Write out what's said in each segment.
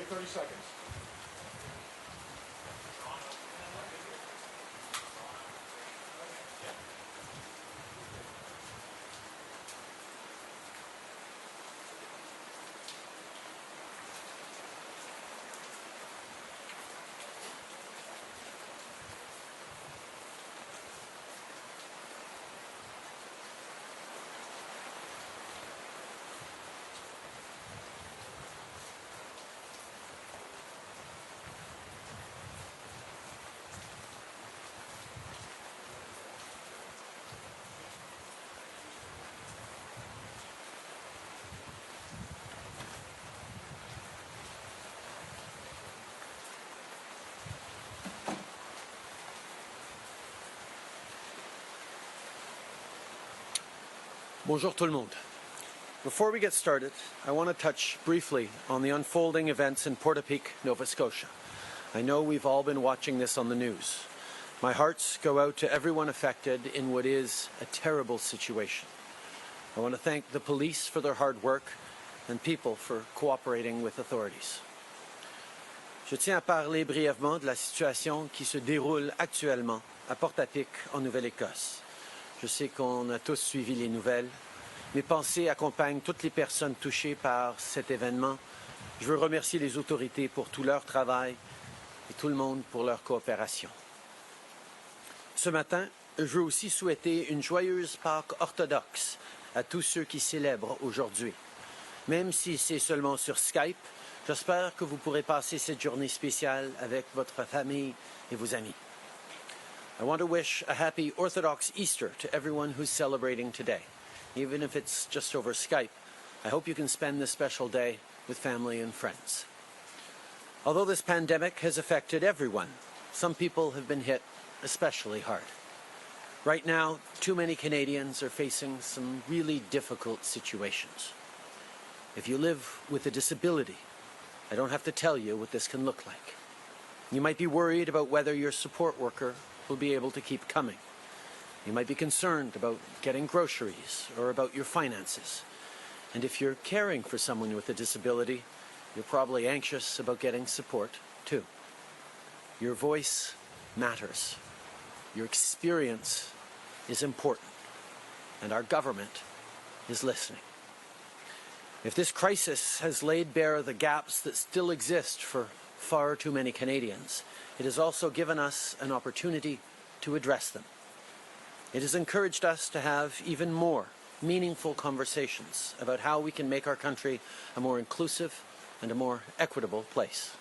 you 30 seconds. Bonjour tout le monde. Before we get started, I want to touch briefly on the unfolding events in Portapique, Nova Scotia. I know we've all been watching this on the news. My hearts go out to everyone affected in what is a terrible situation. I want to thank the police for their hard work and people for cooperating with authorities. Je tiens à parler brièvement de la situation qui se déroule actuellement à Portapique, en Nouvelle-Écosse. Je sais qu'on a tous suivi les nouvelles. Mes pensées accompagnent toutes les personnes touchées par cet événement. Je veux remercier les autorités pour tout leur travail et tout le monde pour leur coopération. Ce matin, je veux aussi souhaiter une joyeuse Pâques orthodoxe à tous ceux qui célèbrent aujourd'hui. Même si c'est seulement sur Skype, j'espère que vous pourrez passer cette journée spéciale avec votre famille et vos amis. I want to wish a happy Orthodox Easter to everyone who's celebrating today. Even if it's just over Skype, I hope you can spend this special day with family and friends. Although this pandemic has affected everyone, some people have been hit especially hard. Right now, too many Canadians are facing some really difficult situations. If you live with a disability, I don't have to tell you what this can look like. You might be worried about whether your support worker will be able to keep coming. You might be concerned about getting groceries or about your finances. And if you're caring for someone with a disability, you're probably anxious about getting support too. Your voice matters. Your experience is important. And our government is listening. If this crisis has laid bare the gaps that still exist for far too many Canadians, it has also given us an opportunity to address them. It has encouraged us to have even more meaningful conversations about how we can make our country a more inclusive and a more equitable place.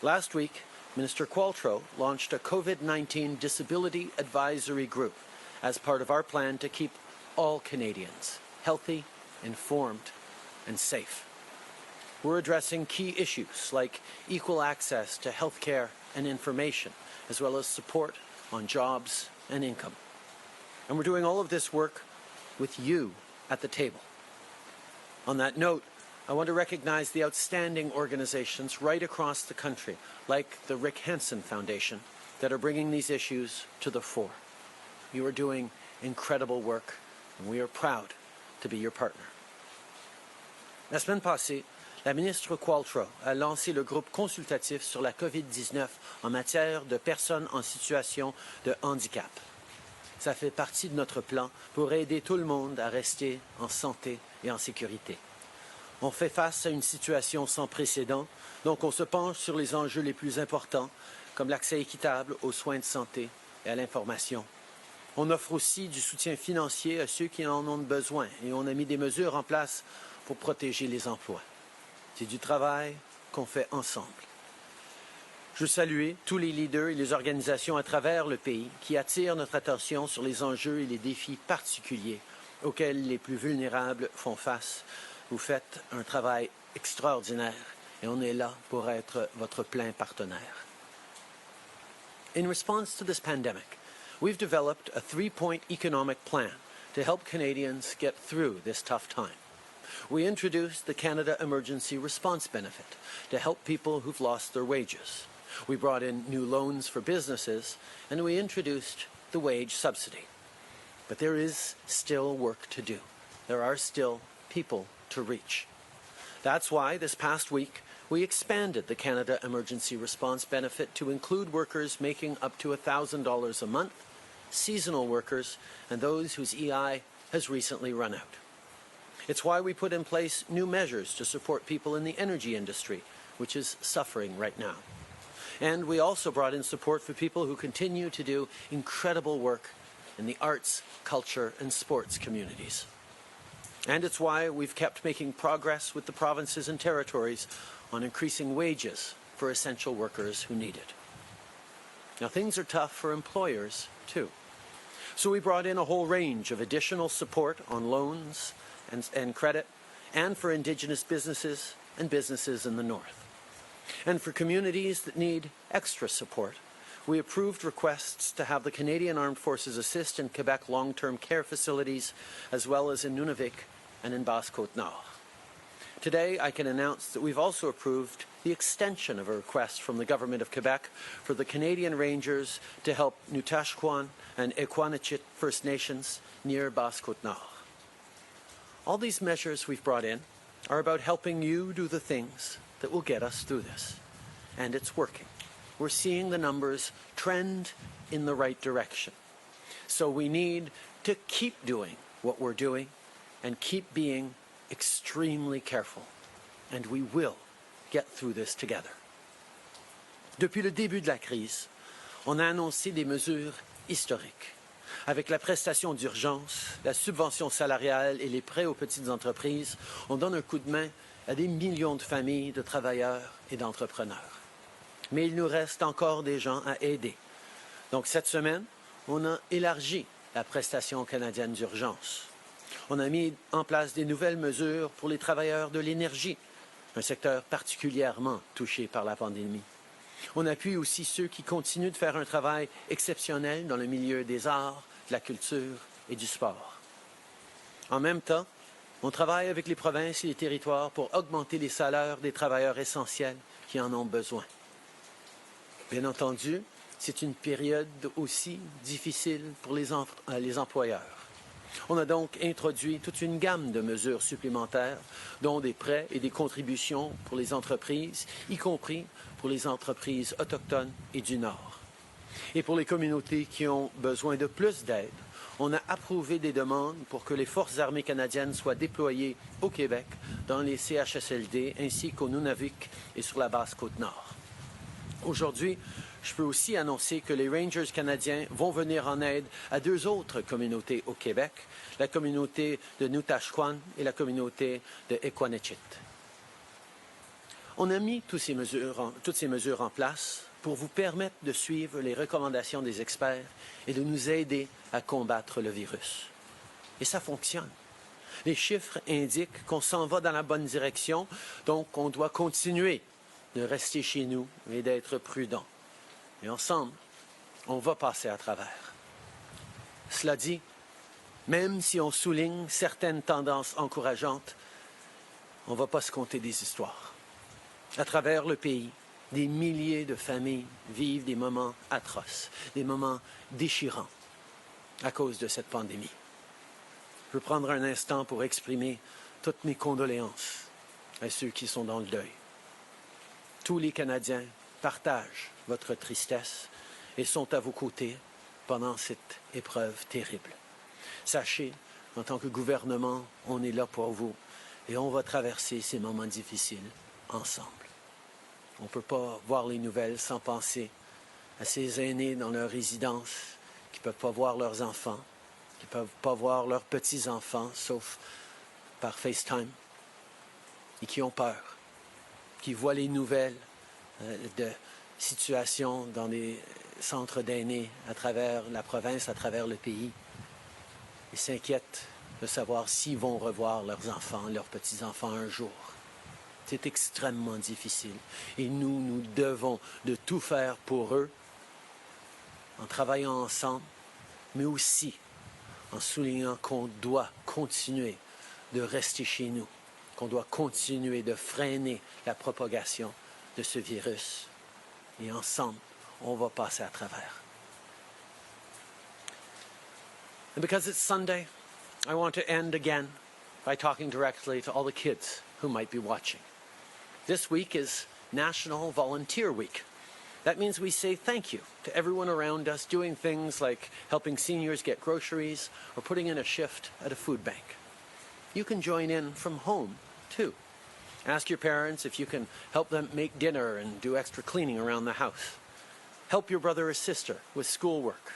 Last week, Minister Qualtrough launched a COVID-19 Disability Advisory Group as part of our plan to keep all Canadians healthy, informed, and safe. We're addressing key issues like equal access to health care and information, as well as support on jobs and income. And we're doing all of this work with you at the table. On that note, I want to recognize the outstanding organizations right across the country, like the Rick Hansen Foundation, that are bringing these issues to the fore. You are doing incredible work, and we are proud to be your partner. La semaine passée, la ministre Qualtrough a lancé le groupe consultatif sur la COVID-19 en matière de personnes en situation de handicap. Ça fait partie de notre plan pour aider tout le monde à rester en santé et en sécurité. On fait face à une situation sans précédent, donc on se penche sur les enjeux les plus importants, comme l'accès équitable aux soins de santé et à l'information. On offre aussi du soutien financier à ceux qui en ont besoin et on a mis des mesures en place pour protéger les emplois. C'est du travail qu'on fait ensemble. Je veux saluer tous les leaders et les organisations à travers le pays qui attirent notre attention sur les enjeux et les défis particuliers auxquels les plus vulnérables font face. Vous faites un travail extraordinaire et on est là pour être votre plein partenaire. In response to this pandemic, we've developed a 3-point economic plan to help Canadians get through this tough time. We introduced the Canada Emergency Response Benefit to help people who've lost their wages. We brought in new loans for businesses, and we introduced the wage subsidy. But there is still work to do. There are still people to reach. That's why this past week, we expanded the Canada Emergency Response Benefit to include workers making up to $1,000 a month, seasonal workers, and those whose EI has recently run out. It's why we put in place new measures to support people in the energy industry, which is suffering right now. And we also brought in support for people who continue to do incredible work in the arts, culture, and sports communities. And it's why we've kept making progress with the provinces and territories on increasing wages for essential workers who need it. Now, things are tough for employers, too. So we brought in a whole range of additional support on loans and credit, and for Indigenous businesses and businesses in the North. And for communities that need extra support, we approved requests to have the Canadian Armed Forces assist in Quebec long-term care facilities, as well as in Nunavik and in Basse-Côte-Nord. Today, I can announce that we've also approved the extension of a request from the Government of Quebec for the Canadian Rangers to help Nutashquan and Equanichit First Nations near Basse-Côte-Nord. All these measures we've brought in are about helping you do the things that will get us through this. And it's working. We're seeing the numbers trend in the right direction. So we need to keep doing what we're doing and keep being extremely careful. And we will get through this together. Depuis le début de la crise, on a annoncé des mesures historiques. Avec la prestation d'urgence, la subvention salariale et les prêts aux petites entreprises, on donne un coup de main à des millions de familles, de travailleurs et d'entrepreneurs. Mais il nous reste encore des gens à aider. Donc cette semaine, on a élargi la prestation canadienne d'urgence. On a mis en place des nouvelles mesures pour les travailleurs de l'énergie, un secteur particulièrement touché par la pandémie. On appuie aussi ceux qui continuent de faire un travail exceptionnel dans le milieu des arts, de la culture et du sport. En même temps, on travaille avec les provinces et les territoires pour augmenter les salaires des travailleurs essentiels qui en ont besoin. Bien entendu, c'est une période aussi difficile pour les employeurs. On a donc introduit toute une gamme de mesures supplémentaires, dont des prêts et des contributions pour les entreprises, y compris pour les entreprises autochtones et du Nord. Et pour les communautés qui ont besoin de plus d'aide, on a approuvé des demandes pour que les Forces armées canadiennes soient déployées au Québec, dans les CHSLD, ainsi qu'au Nunavik et sur la Basse-Côte-Nord. Aujourd'hui, je peux aussi annoncer que les Rangers canadiens vont venir en aide à deux autres communautés au Québec, la communauté de Nutashquan et la communauté de Equanichit. On a mis toutes ces mesures en place pour vous permettre de suivre les recommandations des experts et de nous aider à combattre le virus. Et ça fonctionne. Les chiffres indiquent qu'on s'en va dans la bonne direction, donc on doit continuer de rester chez nous et d'être prudents. Et ensemble, on va passer à travers. Cela dit, même si on souligne certaines tendances encourageantes, on ne va pas se conter des histoires. À travers le pays, des milliers de familles vivent des moments atroces, des moments déchirants à cause de cette pandémie. Je veux prendre un instant pour exprimer toutes mes condoléances à ceux qui sont dans le deuil. Tous les Canadiens partagent votre tristesse et sont à vos côtés pendant cette épreuve terrible. Sachez, en tant que gouvernement, on est là pour vous et on va traverser ces moments difficiles ensemble. On ne peut pas voir les nouvelles sans penser à ces aînés dans leur résidence qui ne peuvent pas voir leurs enfants, qui ne peuvent pas voir leurs petits-enfants, sauf par FaceTime, et qui ont peur, qui voient les nouvelles de situations dans des centres d'aînés à travers la province, à travers le pays, et s'inquiètent de savoir s'ils vont revoir leurs enfants, leurs petits-enfants un jour. C'est extrêmement difficile. Et nous devons de tout faire pour eux, en travaillant ensemble, mais aussi en soulignant qu'on doit continuer de rester chez nous, qu'on doit continuer de freiner la propagation de ce virus. Et ensemble, on va passer à travers. And because it's Sunday, I want to end again by talking directly to all the kids who might be watching. This week is National Volunteer Week. That means we say thank you to everyone around us doing things like helping seniors get groceries or putting in a shift at a food bank. You can join in from home, too. Ask your parents if you can help them make dinner and do extra cleaning around the house. Help your brother or sister with schoolwork.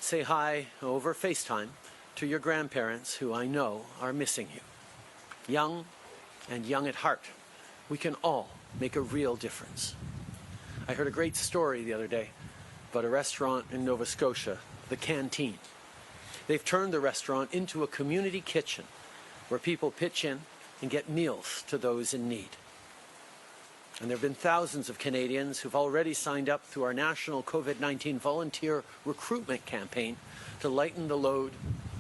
Say hi over FaceTime to your grandparents who I know are missing you. Young and young at heart, we can all make a real difference. I heard a great story the other day about a restaurant in Nova Scotia, the Canteen. They've turned the restaurant into a community kitchen where people pitch in and get meals to those in need. And there have been thousands of Canadians who've already signed up through our national COVID-19 volunteer recruitment campaign to lighten the load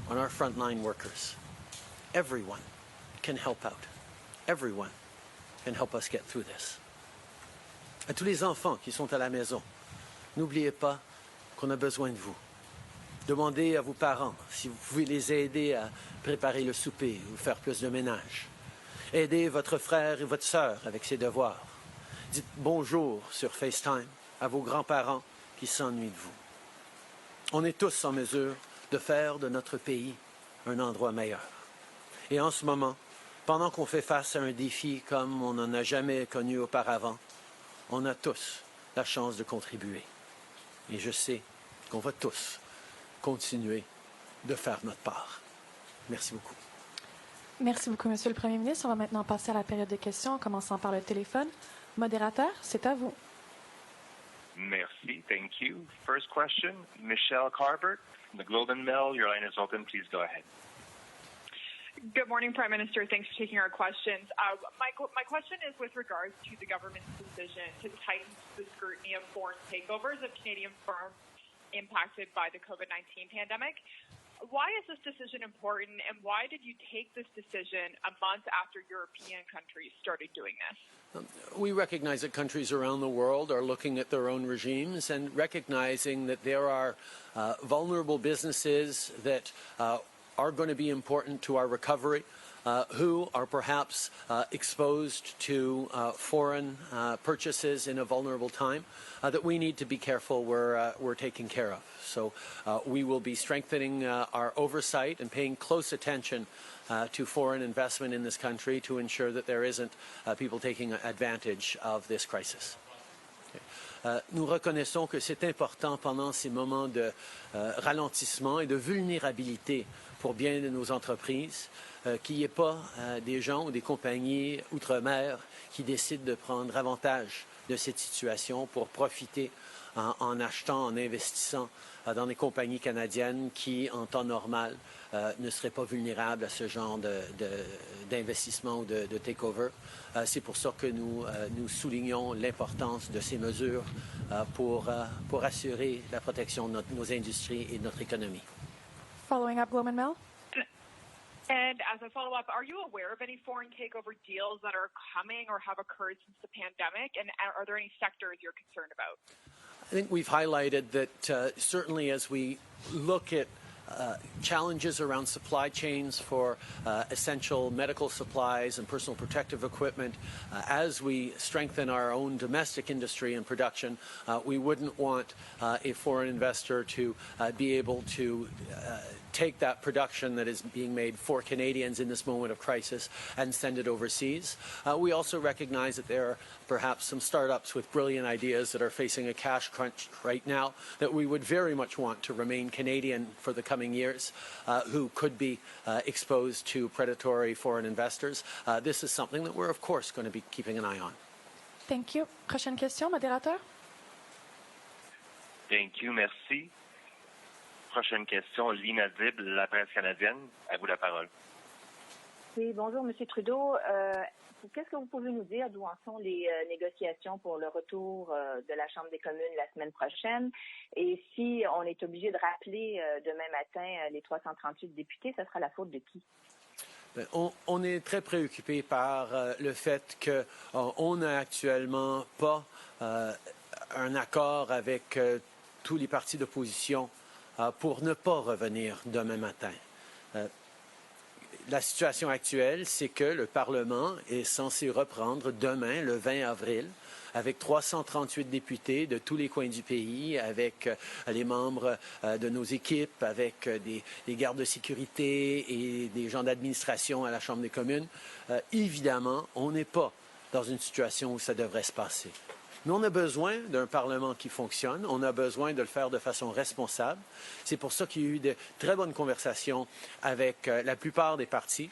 on our frontline workers. Everyone can help out. Everyone can help us get through this. À tous les enfants qui sont à la maison, n'oubliez pas qu'on a besoin de vous. Demandez à vos parents si vous pouvez les aider à préparer le souper ou faire plus de ménage. Aidez votre frère et votre sœur avec ses devoirs. Dites bonjour sur FaceTime à vos grands-parents qui s'ennuient de vous. On est tous en mesure de faire de notre pays un endroit meilleur. Et en ce moment, pendant qu'on fait face à un défi comme on n'en a jamais connu auparavant, on a tous la chance de contribuer. Et je sais qu'on va tous continuer de faire notre part. Merci beaucoup. Merci beaucoup, Monsieur le Premier ministre. On va maintenant passer à la période de questions, en commençant par le téléphone. Modérateur, c'est à vous. Merci. Thank you. First question, Michelle Carbert from the Globe and Mail. Your line is open. Please go ahead. Good morning, Prime Minister. Thanks for taking our questions. My question is with regards to the government's decision to tighten the scrutiny of foreign takeovers of Canadian firms impacted by the COVID-19 pandemic. Why is this decision important, and why did you take this decision a month after European countries started doing this? We recognize that countries around the world are looking at their own regimes and recognizing that there are vulnerable businesses that are going to be important to our recovery, who are perhaps exposed to foreign purchases in a vulnerable time, that we need to be careful we're taking care of. So we will be strengthening our oversight and paying close attention to foreign investment in this country to ensure that there isn't people taking advantage of this crisis. Nous reconnaissons que c'est important pendant ces moments de ralentissement et de vulnérabilité pour bien de nos entreprises qu'il n'y ait pas des gens ou des compagnies outre-mer qui décident de prendre avantage de cette situation pour profiter en achetant, en investissant dans des compagnies canadiennes qui, en temps normal, ne seraient pas vulnérables à ce genre d'investissement ou de takeover. C'est pour ça que nous soulignons l'importance de ces mesures pour assurer la protection de nos industries et de notre économie. Following up, Globe and Mail. And as a follow-up, are you aware of any foreign takeover deals that are coming or have occurred since the pandemic? And are there any sectors you're concerned about? I think we've highlighted that certainly as we look at challenges around supply chains for essential medical supplies and personal protective equipment, as we strengthen our own domestic industry and production, we wouldn't want a foreign investor to be able to take that production that is being made for Canadians in this moment of crisis and send it overseas. We also recognize that there are perhaps some startups with brilliant ideas that are facing a cash crunch right now that we would very much want to remain Canadian for the coming years, who could be exposed to predatory foreign investors. This is something that we're, of course, going to be keeping an eye on. Thank you. Prochaine question, modérateur. Thank you. Merci. Prochaine question, Lina Dib, La Presse canadienne. À vous la parole. Oui, bonjour, M. Trudeau. Qu'est-ce que vous pouvez nous dire d'où en sont les négociations pour le retour de la Chambre des communes la semaine prochaine? Et si on est obligé de rappeler demain matin les 338 députés, ça sera la faute de qui? On est très préoccupé par le fait qu'on n'a actuellement pas un accord avec tous les partis d'opposition pour ne pas revenir demain matin. la situation actuelle, c'est que le Parlement est censé reprendre demain, le 20 avril, avec 338 députés de tous les coins du pays, avec les membres de nos équipes, avec des gardes de sécurité et des gens d'administration à la Chambre des communes. Évidemment, on n'est pas dans une situation où ça devrait se passer. Mais on a besoin d'un Parlement qui fonctionne, on a besoin de le faire de façon responsable. C'est pour ça qu'il y a eu de très bonnes conversations avec la plupart des partis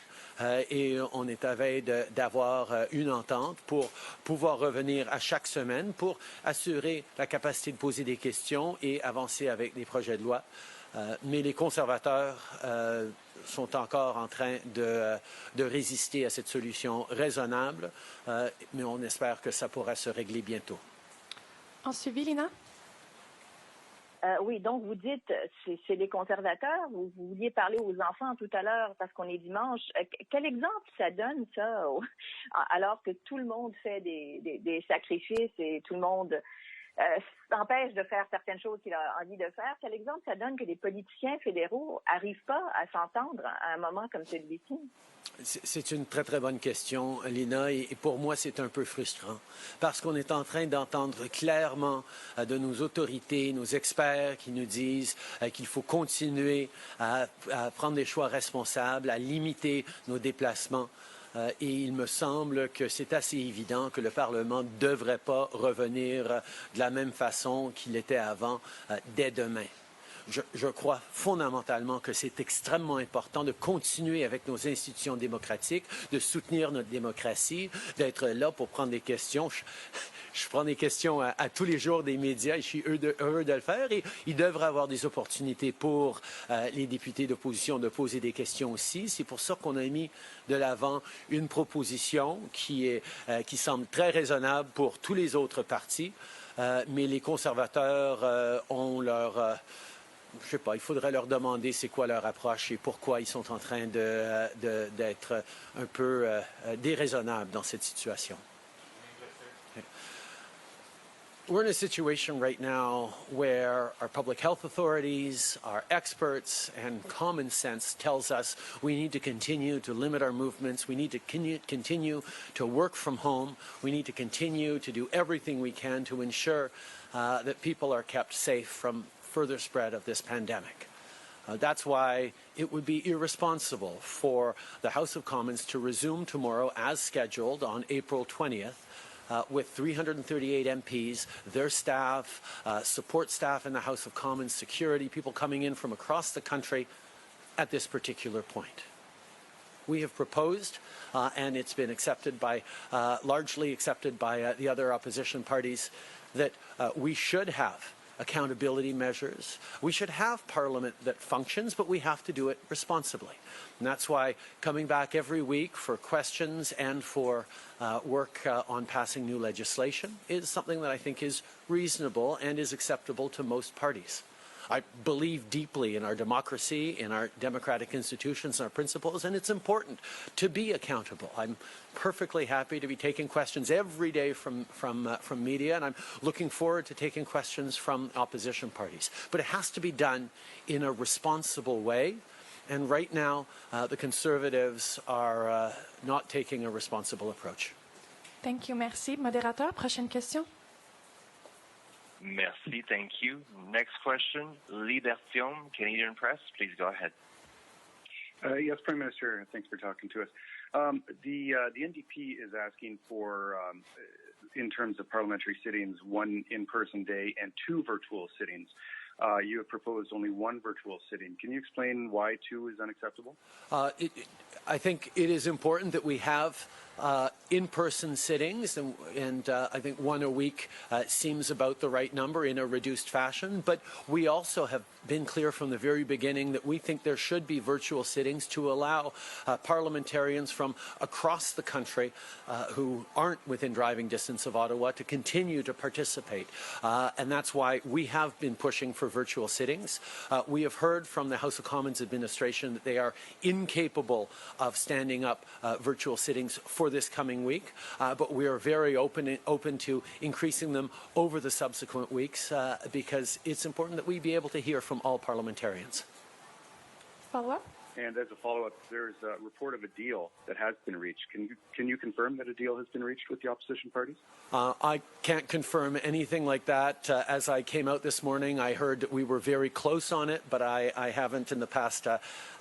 et on est à veille d'avoir une entente pour pouvoir revenir à chaque semaine pour assurer la capacité de poser des questions et avancer avec des projets de loi. Mais les conservateurs sont encore en train de résister à cette solution raisonnable, mais on espère que ça pourra se régler bientôt. En suivi, Lina? Oui, donc vous dites, c'est les conservateurs, vous vouliez parler aux enfants tout à l'heure parce qu'on est dimanche. Quel exemple ça donne, ça, alors que tout le monde fait des sacrifices et tout le monde s'empêche de faire certaines choses qu'il a envie de faire? Quel exemple ça donne que les politiciens fédéraux n'arrivent pas à s'entendre à un moment comme celui-ci? C'est une très, très bonne question, Lina, et pour moi, c'est un peu frustrant parce qu'on est en train d'entendre clairement de nos autorités, nos experts qui nous disent qu'il faut continuer à prendre des choix responsables, à limiter nos déplacements. Et il me semble que c'est assez évident que le Parlement ne devrait pas revenir de la même façon qu'il était avant dès demain. Je crois fondamentalement que c'est extrêmement important de continuer avec nos institutions démocratiques, de soutenir notre démocratie, d'être là pour prendre des questions. Je prends des questions à tous les jours des médias et je suis heureux de le faire. Et il devrait y avoir des opportunités pour les députés d'opposition de poser des questions aussi. C'est pour ça qu'on a mis de l'avant une proposition qui semble très raisonnable pour tous les autres partis. Mais les conservateurs ont leur... je sais pas, il faudrait leur demander c'est quoi leur approche et pourquoi ils sont en train d'être un peu déraisonnables dans cette situation. We're in a situation right now where our public health authorities, our experts, and common sense tells us we need to continue to limit our movements. We need to continue to work from home. We need to continue to do everything we can to ensure that people are kept safe from further spread of this pandemic. That's why it would be irresponsible for the House of Commons to resume tomorrow as scheduled on April 20th with 338 MPs, their staff, support staff in the House of Commons, security, people coming in from across the country at this particular point. We have proposed, and it's been accepted by, largely accepted by the other opposition parties, that we should have accountability measures. We should have Parliament that functions, but we have to do it responsibly. And that's why coming back every week for questions and for work on passing new legislation is something that I think is reasonable and is acceptable to most parties. I believe deeply in our democracy, in our democratic institutions, and our principles, and it's important to be accountable. I'm perfectly happy to be taking questions every day from media, and I'm looking forward to taking questions from opposition parties. But it has to be done in a responsible way, and right now the Conservatives are not taking a responsible approach. Thank you, merci. Modérateur, prochaine question. Merci, thank you. Next question, Libertium, Canadian Press. Please go ahead. Yes, Prime Minister, thanks for talking to us. The NDP is asking for, in terms of parliamentary sittings, 1 in-person day and 2 virtual sittings. You have proposed only 1 virtual sitting. Can you explain why 2 is unacceptable? I think it is important that we have in-person sittings, and I think 1 a week seems about the right number in a reduced fashion. But we also have been clear from the very beginning that we think there should be virtual sittings to allow parliamentarians from across the country who aren't within driving distance of Ottawa to continue to participate. And that's why we have been pushing for virtual sittings. We have heard from the House of Commons administration that they are incapable of standing up virtual sittings for this coming week, but we are very open to increasing them over the subsequent weeks because it's important that we be able to hear from all parliamentarians. Follow-up? And as a follow-up, there's a report of a deal that has been reached. Can you confirm that a deal has been reached with the opposition parties? I can't confirm anything like that. As I came out this morning, I heard that we were very close on it, but I haven't in the past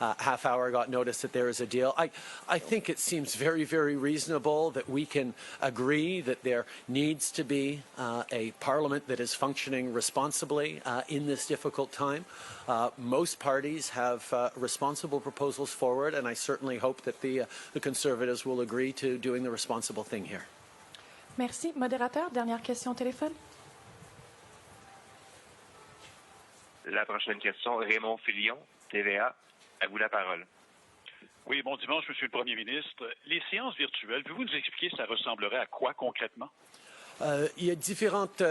half hour got notice that there is a deal. I think it seems very, very reasonable that we can agree that there needs to be a parliament that is functioning responsibly in this difficult time. Most parties have responsible proposals forward, and I certainly hope that the Conservatives will agree to doing the responsible thing here. Merci. Modérateur, dernière question au téléphone. La prochaine question, Raymond Filion, TVA. À vous la parole. Oui, bon dimanche, Monsieur le Premier ministre. Les séances virtuelles, pouvez-vous nous expliquer ça ressemblerait à quoi concrètement? Il y a différentes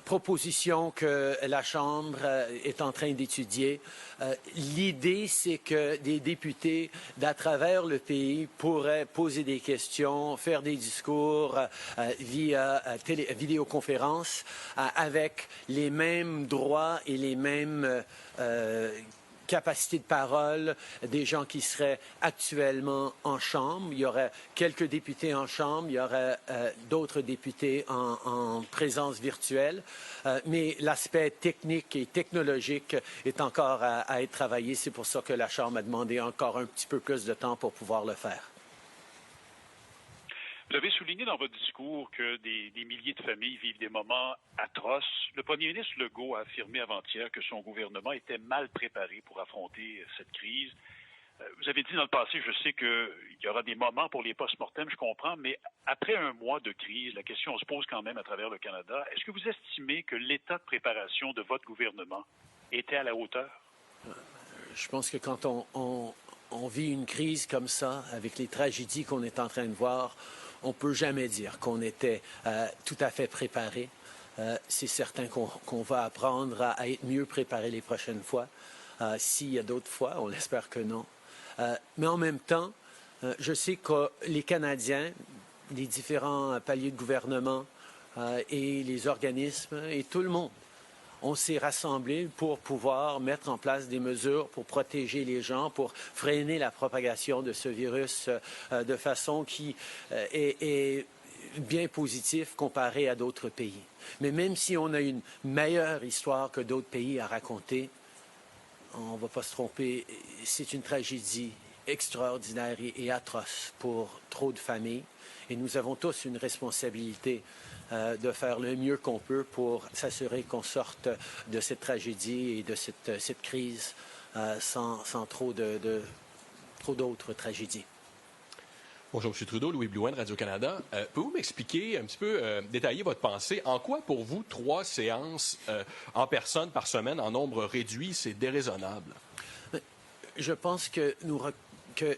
propositions que la Chambre est en train d'étudier. L'idée, c'est que des députés d'à travers le pays pourraient poser des questions, faire des discours via vidéoconférence avec les mêmes droits et les mêmes capacité de parole des gens qui seraient actuellement en Chambre. Il y aurait quelques députés en Chambre, il y aurait d'autres députés en présence virtuelle, mais l'aspect technique et technologique est encore à être travaillé. C'est pour ça que la Chambre a demandé encore un petit peu plus de temps pour pouvoir le faire. Vous avez souligné dans votre discours que des milliers de familles vivent des moments atroces. Le premier ministre Legault a affirmé avant-hier que son gouvernement était mal préparé pour affronter cette crise. Vous avez dit dans le passé, je sais qu'il y aura des moments pour les post-mortem, je comprends, mais après un mois de crise, la question se pose quand même à travers le Canada. Est-ce que vous estimez que l'état de préparation de votre gouvernement était à la hauteur? Je pense que quand on vit une crise comme ça, avec les tragédies qu'on est en train de voir, on ne peut jamais dire qu'on était tout à fait préparé. C'est certain qu'on va apprendre à être mieux préparé les prochaines fois. S'il y a d'autres fois, on l'espère que non. Mais en même temps, je sais que les Canadiens, les différents paliers de gouvernement et les organismes et tout le monde, on s'est rassemblés pour pouvoir mettre en place des mesures pour protéger les gens, pour freiner la propagation de ce virus de façon qui est bien positive comparée à d'autres pays. Mais même si on a une meilleure histoire que d'autres pays à raconter, on ne va pas se tromper, c'est une tragédie extraordinaire et atroce pour trop de familles. Et nous avons tous une responsabilité de faire le mieux qu'on peut pour s'assurer qu'on sorte de cette tragédie et de cette crise sans trop d'autres tragédies. Bonjour, M. Trudeau, Louis Blouin de Radio-Canada. Pouvez-vous m'expliquer un petit peu, détailler votre pensée? En quoi, pour vous, 3 séances en personne par semaine en nombre réduit, c'est déraisonnable? Je pense que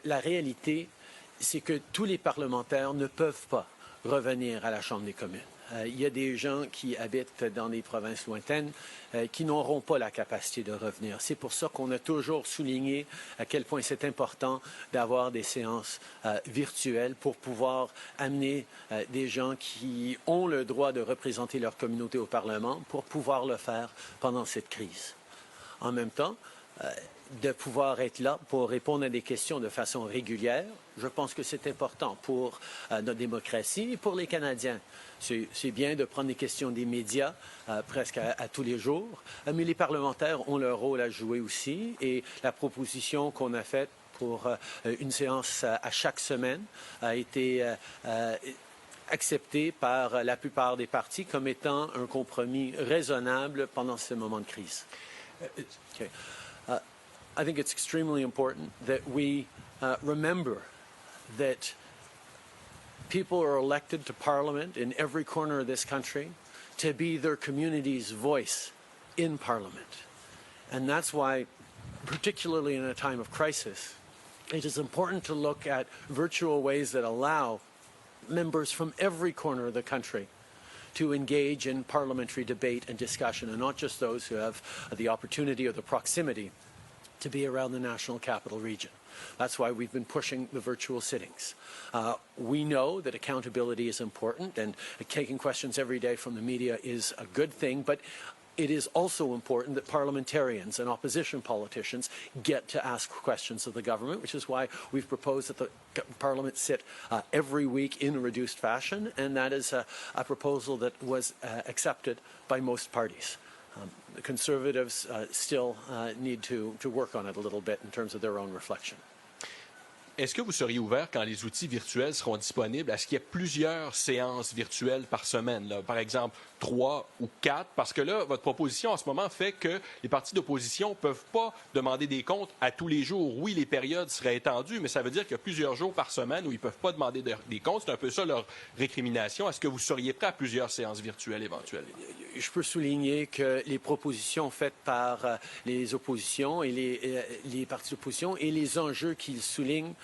la réalité, c'est que tous les parlementaires ne peuvent pas revenir à la Chambre des communes. Il y a des gens qui habitent dans des provinces lointaines qui n'auront pas la capacité de revenir. C'est pour ça qu'on a toujours souligné à quel point c'est important d'avoir des séances virtuelles pour pouvoir amener des gens qui ont le droit de représenter leur communauté au Parlement pour pouvoir le faire pendant cette crise. En même temps, de pouvoir être là pour répondre à des questions de façon régulière, je pense que c'est important pour notre démocratie et pour les Canadiens. C'est bien de prendre des questions des médias presque à tous les jours, mais les parlementaires ont leur rôle à jouer aussi. Et la proposition qu'on a faite pour une séance à chaque semaine a été acceptée par la plupart des partis comme étant un compromis raisonnable pendant ce moment de crise. Okay. I think it's extremely important that we remember that people are elected to Parliament in every corner of this country to be their community's voice in Parliament. And that's why, particularly in a time of crisis, it is important to look at virtual ways that allow members from every corner of the country to engage in parliamentary debate and discussion, and not just those who have the opportunity or the proximity to be around the National Capital Region. That's why we've been pushing the virtual sittings. We know that accountability is important, and taking questions every day from the media is a good thing, but it is also important that parliamentarians and opposition politicians get to ask questions of the government, which is why we've proposed that the Parliament sit every week in a reduced fashion, and that is a proposal that was accepted by most parties. The Conservatives still need to work on it a little bit in terms of their own reflection. Est-ce que vous seriez ouvert, quand les outils virtuels seront disponibles, à ce qu'il y ait plusieurs séances virtuelles par semaine, là? Par exemple 3 ou 4, parce que là, votre proposition en ce moment fait que les partis d'opposition ne peuvent pas demander des comptes à tous les jours. Oui, les périodes seraient étendues, mais ça veut dire qu'il y a plusieurs jours par semaine où ils ne peuvent pas demander des comptes. C'est un peu ça leur récrimination. Est-ce que vous seriez prêt à plusieurs séances virtuelles éventuelles? Je peux souligner que les propositions faites par les oppositions et les partis d'opposition et les enjeux qu'ils soulignent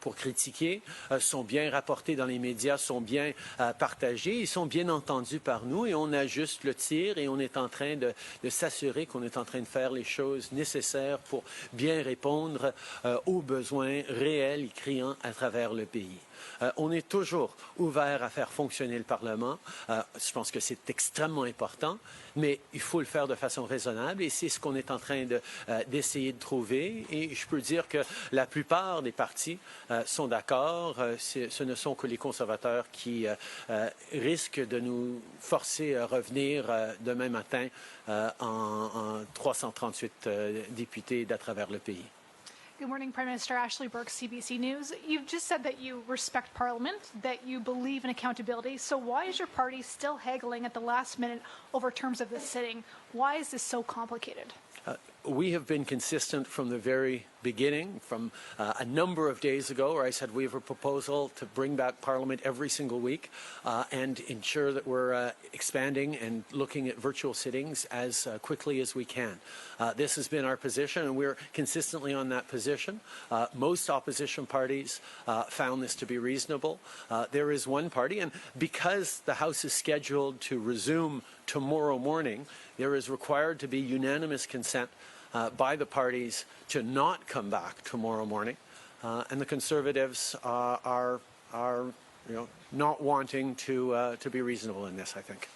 pour critiquer sont bien rapportés dans les médias, sont bien partagés, ils sont bien entendus par nous et on ajuste le tir et on est en train de s'assurer qu'on est en train de faire les choses nécessaires pour bien répondre aux besoins réels et criants à travers le pays. On est toujours ouvert à faire fonctionner le Parlement. Je pense que c'est extrêmement important, mais il faut le faire de façon raisonnable et c'est ce qu'on est en train d'essayer de trouver. Et je peux dire que la plupart des partis sont d'accord. Ce ne sont que les conservateurs qui risquent de nous forcer à revenir demain matin en 338 députés d'à travers le pays. Good morning, Prime Minister. Ashley Burke, CBC News. You've just said that you respect Parliament, that you believe in accountability. So why is your party still haggling at the last minute over terms of this sitting? Why is this so complicated? We have been consistent from the very beginning, from a number of days ago, where I said we have a proposal to bring back Parliament every single week and ensure that we're expanding and looking at virtual sittings as quickly as we can. This has been our position, and we're consistently on that position. Most opposition parties found this to be reasonable. There is one party, and because the House is scheduled to resume tomorrow morning, there is required to be unanimous consent by the parties to not come back tomorrow morning, and the Conservatives are not wanting to be reasonable in this, I think.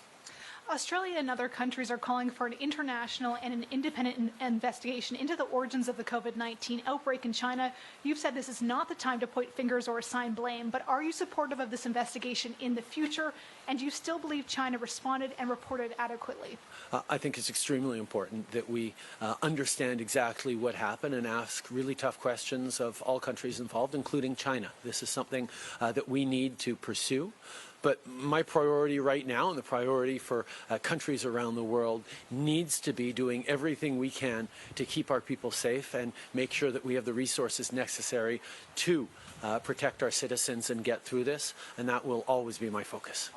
Australia and other countries are calling for an international and an independent investigation into the origins of the COVID-19 outbreak in China. You've said this is not the time to point fingers or assign blame, but are you supportive of this investigation in the future? And do you still believe China responded and reported adequately? I think it's extremely important that we understand exactly what happened and ask really tough questions of all countries involved, including China. This is something that we need to pursue. But my priority right now, and the priority for countries around the world, needs to be doing everything we can to keep our people safe and make sure that we have the resources necessary to protect our citizens and get through this. And that will always be my focus.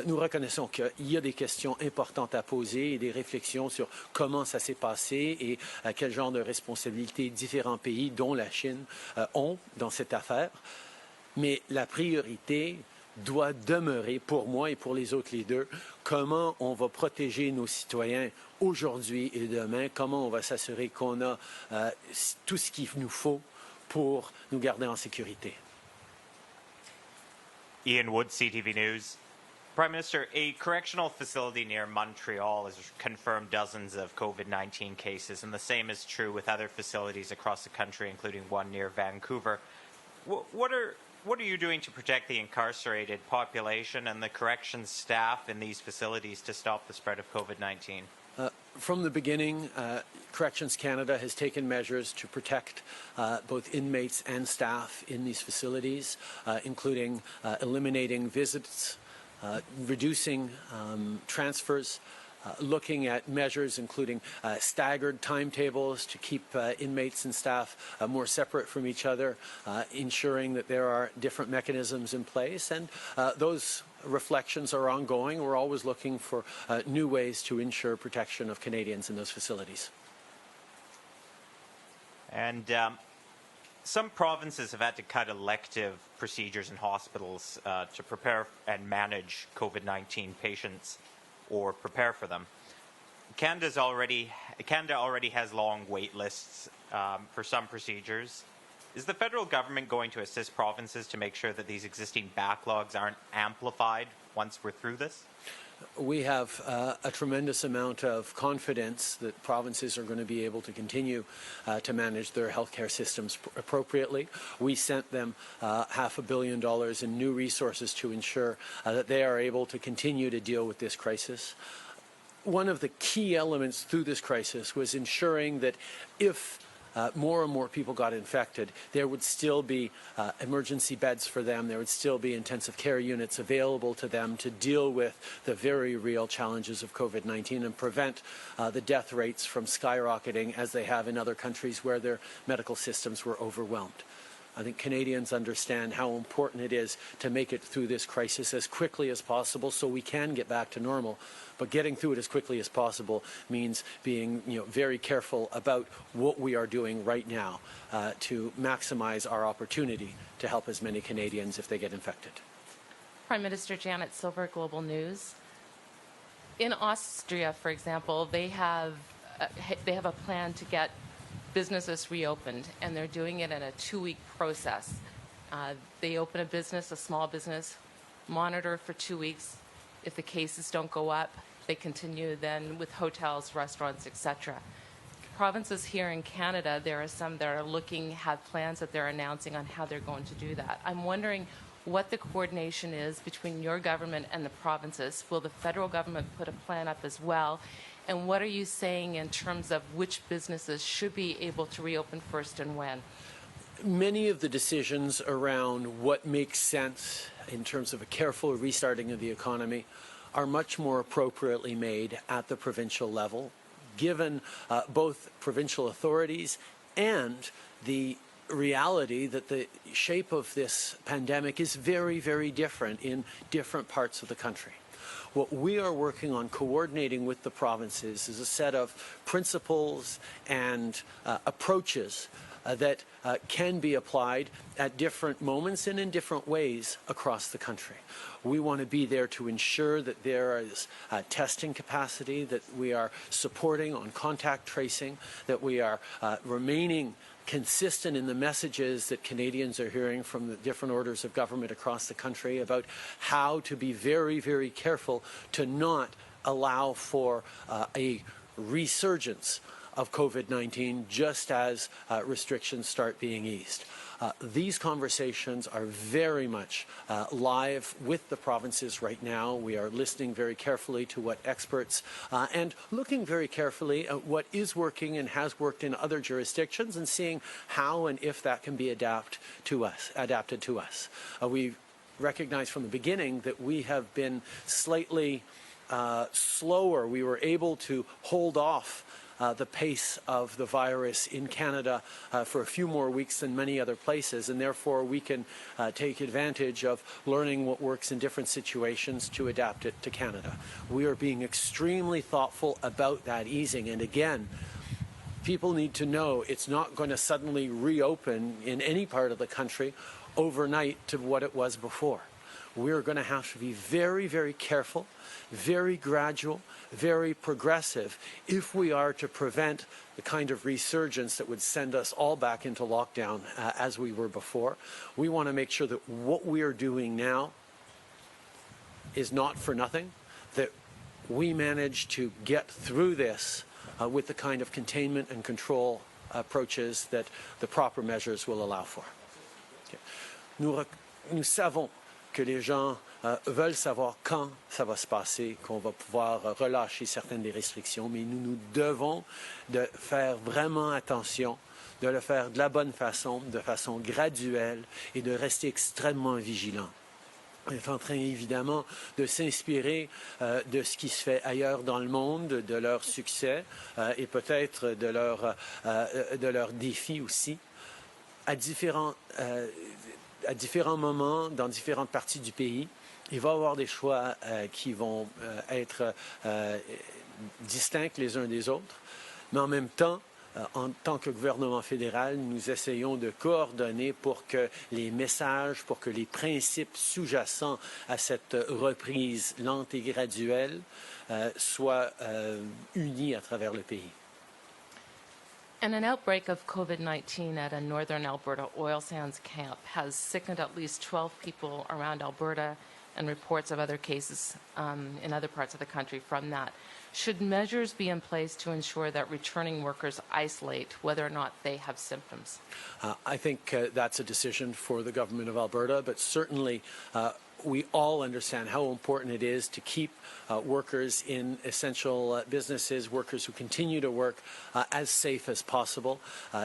Nous reconnaissons qu'il y a des questions importantes à poser et des réflexions sur comment ça s'est passé et quel genre de responsabilités différents pays, dont la Chine, ont dans cette affaire. Mais la priorité doit demeurer, pour moi et pour les autres leaders, comment on va protéger nos citoyens aujourd'hui et demain, comment on va s'assurer qu'on a tout ce qu'il nous faut pour nous garder en sécurité. Ian Wood, CTV News. Prime Minister, a correctional facility near Montreal has confirmed dozens of COVID-19 cases, and the same is true with other facilities across the country, including one near Vancouver. What are you doing to protect the incarcerated population and the corrections staff in these facilities to stop the spread of COVID-19? From the beginning, Corrections Canada has taken measures to protect both inmates and staff in these facilities, including eliminating visits, reducing transfers, looking at measures including staggered timetables to keep inmates and staff more separate from each other, ensuring that there are different mechanisms in place. And those reflections are ongoing. We're always looking for new ways to ensure protection of Canadians in those facilities. And some provinces have had to cut elective procedures in hospitals to prepare and manage COVID-19 patients or prepare for them. Canada already has long wait lists for some procedures. Is the federal government going to assist provinces to make sure that these existing backlogs aren't amplified once we're through this? We have a tremendous amount of confidence that provinces are going to be able to continue to manage their healthcare systems appropriately. We sent them $500 million in new resources to ensure that they are able to continue to deal with this crisis. One of the key elements through this crisis was ensuring that if more and more people got infected, there would still be emergency beds for them. There would still be intensive care units available to them to deal with the very real challenges of COVID-19 and prevent the death rates from skyrocketing as they have in other countries where their medical systems were overwhelmed. I think Canadians understand how important it is to make it through this crisis as quickly as possible so we can get back to normal. But getting through it as quickly as possible means being very careful about what we are doing right now to maximize our opportunity to help as many Canadians if they get infected. Prime Minister Janet Silver, Global News. In Austria, for example, they have a plan to get businesses reopened, and they're doing it in a 2-week process. They open a business, a small business, monitor for 2 weeks. If the cases don't go up, they continue then with hotels, restaurants, etc. Provinces here in Canada, there are some that are have plans that they're announcing on how they're going to do that. I'm wondering what the coordination is between your government and the provinces. Will the federal government put a plan up as well? And what are you saying in terms of which businesses should be able to reopen first and when? Many of the decisions around what makes sense in terms of a careful restarting of the economy are much more appropriately made at the provincial level, given both provincial authorities and the reality that the shape of this pandemic is very, very different in different parts of the country. What we are working on coordinating with the provinces is a set of principles and approaches that can be applied at different moments and in different ways across the country. We want to be there to ensure that there is testing capacity, that we are supporting on contact tracing, that we are remaining consistent in the messages that Canadians are hearing from the different orders of government across the country about how to be very, very careful to not allow for a resurgence of COVID-19 just as restrictions start being eased. These conversations are very much live with the provinces right now. We are listening very carefully to what experts and looking very carefully at what is working and has worked in other jurisdictions and seeing how and if that can be adapted to us. We recognize from the beginning that we have been slightly slower. We were able to hold off the pace of the virus in Canada for a few more weeks than many other places, and therefore we can take advantage of learning what works in different situations to adapt it to Canada. We are being extremely thoughtful about that easing, and again, people need to know it's not going to suddenly reopen in any part of the country overnight to what it was before. We're going to have to be very, very careful, very gradual, very progressive if we are to prevent the kind of resurgence that would send us all back into lockdown as we were before. We want to make sure that what we are doing now is not for nothing, that we manage to get through this with the kind of containment and control approaches that the proper measures will allow for. Okay. Nous savons que les gens veulent savoir quand ça va se passer, qu'on va pouvoir relâcher certaines des restrictions, mais nous devons de faire vraiment attention, de le faire de la bonne façon, de façon graduelle et de rester extrêmement vigilant. On est en train évidemment de s'inspirer de ce qui se fait ailleurs dans le monde, de leur succès et peut-être de leurs défis aussi. À différents moments, dans différentes parties du pays, il va y avoir des choix qui vont être distincts les uns des autres, mais en même temps, en tant que gouvernement fédéral, nous essayons de coordonner pour que les messages, pour que les principes sous-jacents à cette reprise lente et graduelle soient unis à travers le pays. And an outbreak of COVID-19 at a northern Alberta oil sands camp has sickened at least 12 people around Alberta, and reports of other cases in other parts of the country from that. Should measures be in place to ensure that returning workers isolate whether or not they have symptoms? I think that's a decision for the government of Alberta, but certainly we all understand how important it is to keep workers in essential businesses, workers who continue to work, as safe as possible.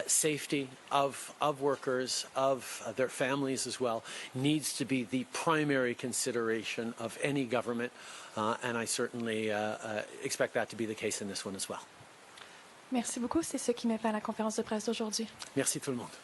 Safety of workers, of their families as well, needs to be the primary consideration of any government, and I certainly expect that to be the case in this one as well. Merci beaucoup. C'est ce qui met fin à la conférence de presse d'aujourd'hui. Merci tout le monde.